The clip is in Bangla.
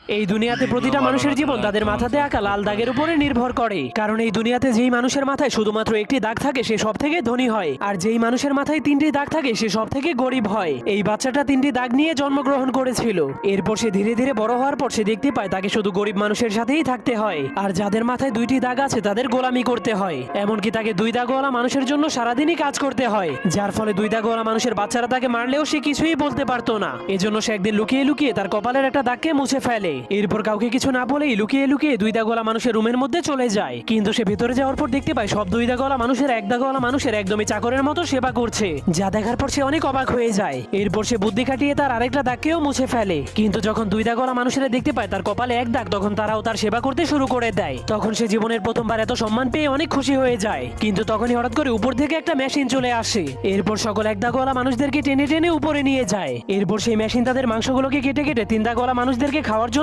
এই দুনিয়াতে প্রতিটা মানুষের জীবন তাদের মাথাতে আঁকা লাল দাগের উপরে নির্ভর করে। কারণ এই দুনিয়াতে যেই মানুষের মাথায় শুধুমাত্র একটি দাগ থাকে সে সব থেকে ধনী হয়, আর যেই মানুষের মাথায় তিনটি দাগ থাকে সে সব থেকে গরিব হয়। এই বাচ্চাটা তিনটি দাগ নিয়ে জন্মগ্রহণ করেছিল। এরপর সে ধীরে ধীরে বড় হওয়ার পর সে দেখতে পায় তাকে শুধু গরিব মানুষের সাথেই থাকতে হয়, আর যাদের মাথায় দুইটি দাগ আছে তাদের গোলামি করতে হয়। এমনকি তাকে দুই দাগওয়ালা মানুষের জন্য সারাদিনই কাজ করতে হয়, যার ফলে দুই দাগওয়ালা মানুষের বাচ্চারা তাকে মারলেও সে কিছুই বলতে পারতো না। এজন্য সে একদিন লুকিয়ে লুকিয়ে তার কপালের একটা দাগকে মুছে ফেলে। এরপর কাউকে কিছু না বলেই লুকিয়ে লুকিয়ে দুই দাগওয়ালা মানুষের রুমের মধ্যে চলে যায়। কিন্তু সে ভিতরে যাওয়ার পর দেখতে পায় সব দুই দাগওয়ালা মানুষের এক দাগওয়ালা মানুষের একদমই চাকরের মতো সেবা করছে, যা দেখার পর সে অনেক অবাক হয়ে যায়। এরপর সে বুদ্ধি খাটিয়ে তার আরেকটা দাগকেও মুছে ফেলে। কিন্তু যখন দুই দাগওয়ালা মানুষেরা দেখতে পায় তার কপালে এক দাগ, তখন তারাও তার সেবা করতে শুরু করে দেয়। তখন সে জীবনের প্রথমবার এত সম্মান পেয়ে অনেক খুশি হয়ে যায়। কিন্তু তখনই হঠাৎ করে উপর থেকে একটা মেশিন চলে আসে। এরপর সকল এক দাগওয়ালা মানুষদেরকে টেনে টেনে উপরে নিয়ে যায়। এরপর সেই মেশিন তাদের মাংসগুলোকে কেটে কেটে তিন দাগওয়ালা মানুষদেরকে খাওয়ার জন্য